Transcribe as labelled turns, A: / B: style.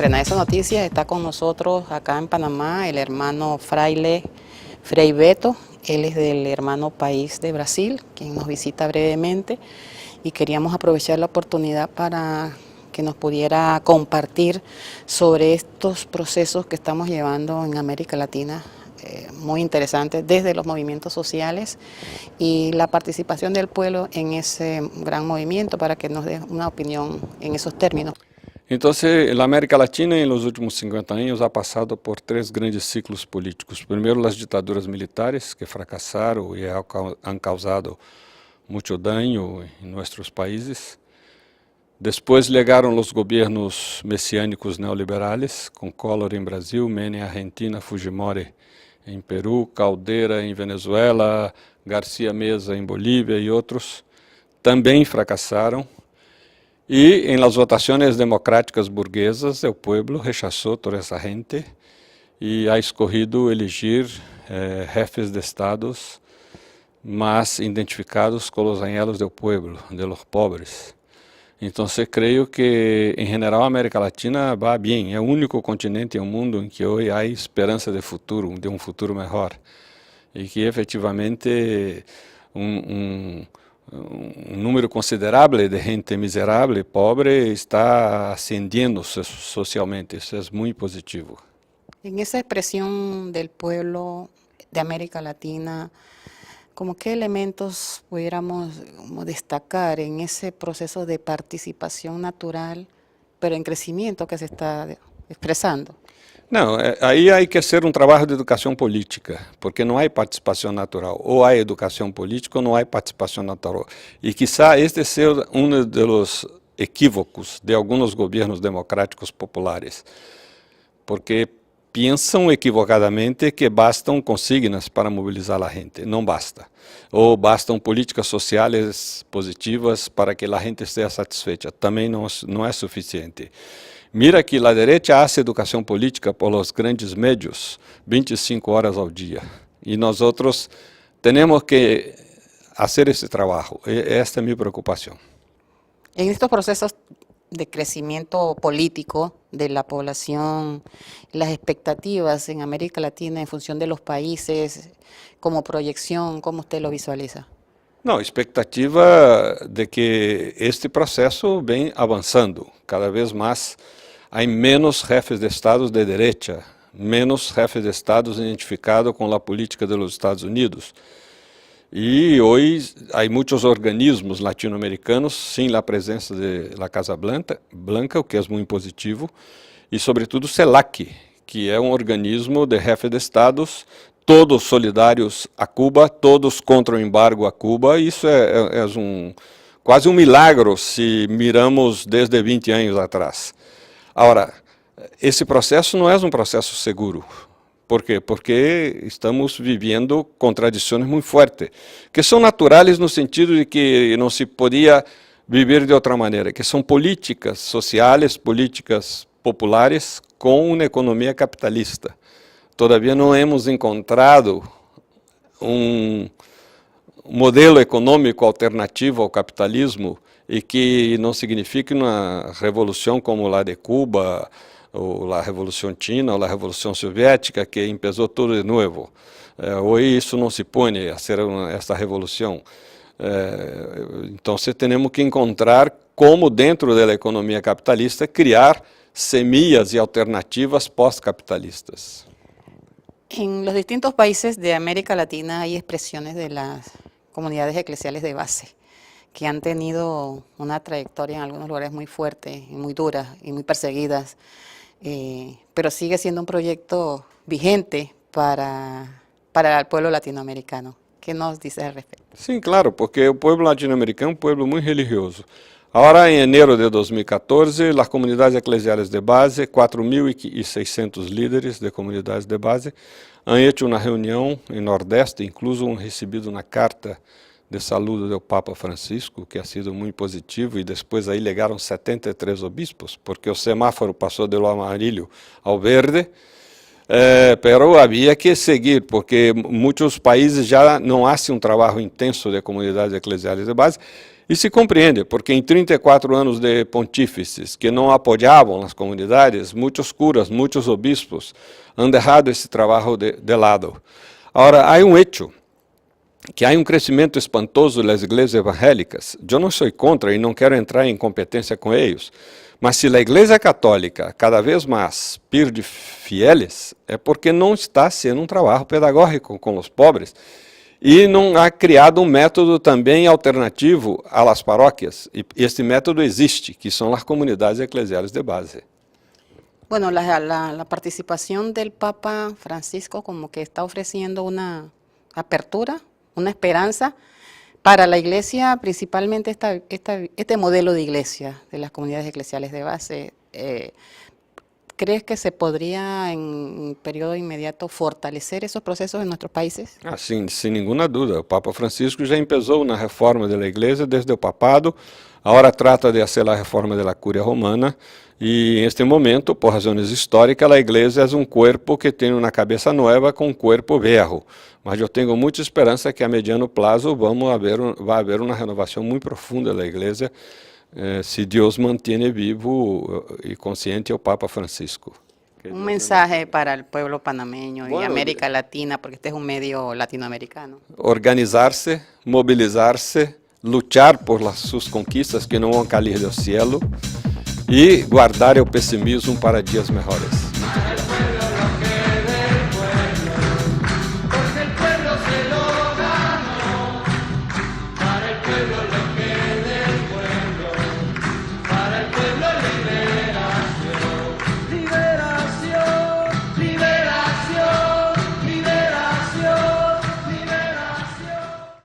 A: estrenar esa noticia está con nosotros acá en Panamá el hermano Fraile Frei Beto. Él es del hermano país de Brasil, quien nos visita brevemente, y queríamos aprovechar la oportunidad para que nos pudiera compartir sobre estos procesos que estamos llevando en América Latina, muy interesantes, desde los movimientos sociales y la participación del pueblo en ese gran movimiento, para que nos dé una opinión en esos términos.
B: Entonces, la América Latina en los últimos 50 años ha pasado por tres grandes ciclos políticos. Primero, las dictaduras militares que fracasaron y han causado mucho daño en nuestros países. Después llegaron los gobiernos mesiánicos neoliberales, con Collor en Brasil, Menem en Argentina, Fujimori en Perú, Caldera en Venezuela, García Meza en Bolivia y otros. También fracasaron. Y en las votaciones democráticas burguesas, el pueblo rechazó toda esa gente y ha escogido elegir jefes de estados más identificados con los anhelos del pueblo, de los pobres. Entonces creo que en general América Latina va bien, es el único continente en el mundo en que hoy hay esperanza de un futuro mejor. Y que efectivamente un número considerable de gente miserable, pobre, está ascendiendo socialmente. Eso es muy positivo.
A: En esa expresión del pueblo de América Latina, ¿cómo qué elementos pudiéramos destacar en ese proceso de participación natural, pero en crecimiento que se está expresando?
B: Não, aí hay que hacer un trabajo de educación política, porque no hay participación natural. O hay educación política o no hay participación natural. Y quizá este sea uno de los equívocos de algunos gobiernos democráticos populares, porque piensan equivocadamente que bastam consignas para movilizar a gente. Não basta. Ou bastam políticas sociales positivas para que a gente esteja satisfeita. Também não é suficiente. Mira que a direita hace educação política por los grandes medios 25 horas ao dia. E nós outros temos que fazer esse trabalho. Esta é a minha preocupação.
A: En estos procesos de crecimiento político de la población, las expectativas en América Latina en función de los países, como proyección, ¿cómo usted lo visualiza?
B: Não, expectativa de que este processo vem avançando. Cada vez mais há menos jefes de estados de direita, menos jefes de estados identificados com a política dos Estados Unidos. E hoje há muitos organismos latino-americanos sem a presença da Casa Blanca, o que é muito positivo, e sobretudo CELAC, que é um organismo de jefes de estados, todos solidários a Cuba, todos contra o embargo a Cuba. Isso é quase um milagre se miramos desde 20 anos atrás. Agora, esse processo não é um processo seguro. Por quê? Porque estamos vivendo contradições muito fortes, que são naturais no sentido de que não se podia viver de outra maneira, que são políticas sociais, políticas populares com uma economia capitalista. Todavia não hemos encontrado um modelo econômico alternativo ao capitalismo e que não signifique uma revolução como a de Cuba, ou a Revolução China, ou a Revolução Soviética, que empezou tudo de novo. Hoje isso não se põe a ser essa revolução. Então, temos que encontrar como, dentro da economia capitalista, criar semillas e alternativas pós-capitalistas.
A: En los distintos países de América Latina hay expresiones de las comunidades eclesiales de base que han tenido una trayectoria en algunos lugares muy fuerte, y muy duras y muy perseguidas, pero sigue siendo un proyecto vigente para el pueblo latinoamericano. ¿Qué nos dice al respecto?
B: Sim, claro, porque o pueblo latino-americano é um pueblo muito religioso. Agora, em enero de 2014, as comunidades eclesiais de base, 4.600 líderes de comunidades de base, han hecho uma reunião em Nordeste, incluso han recebido uma carta de saludo do Papa Francisco, que ha sido muito positivo, e depois aí legaram 73 obispos, porque o semáforo passou do amarillo ao verde. Pero havia que seguir, porque muitos países já não hacem trabalho intenso de comunidades eclesiais de base, e se compreende, porque em 34 anos de pontífices que não apoiavam as comunidades, muitos curas, muitos obispos han deixado esse trabalho de lado. Agora, há hecho, que há crescimento espantoso das igrejas evangélicas. Eu não sou contra e não quero entrar em competência com eles, mas se a Igreja Católica cada vez mais perde fieles, é porque não está sendo trabalho pedagógico com os pobres e não há criado método também alternativo às paróquias. E este método existe, que são as comunidades eclesiais de base.
A: Bueno, la participación del Papa Francisco como que está ofreciendo una apertura, una esperanza para la iglesia, principalmente este modelo de iglesia de las comunidades eclesiales de base. ¿Crees que se podría en un periodo inmediato fortalecer esos procesos en nuestros países?
B: Sim, sem nenhuma dúvida. O Papa Francisco já começou na reforma da igreja desde o papado, agora trata de fazer a reforma da Cúria Romana, e em este momento, por razões históricas, a igreja é corpo que tem uma cabeça nova com corpo velho. Mas eu tenho muita esperança que a mediano prazo vai haver uma renovação muito profunda da igreja, se Deus mantém vivo e consciente o Papa Francisco.
A: Un mensaje para el pueblo panameño y América Latina, porque este es un medio latinoamericano.
B: Organizar-se, mobilizar-se, lutar por suas conquistas que não vão cair do cielo e guardar o pessimismo para dias melhores.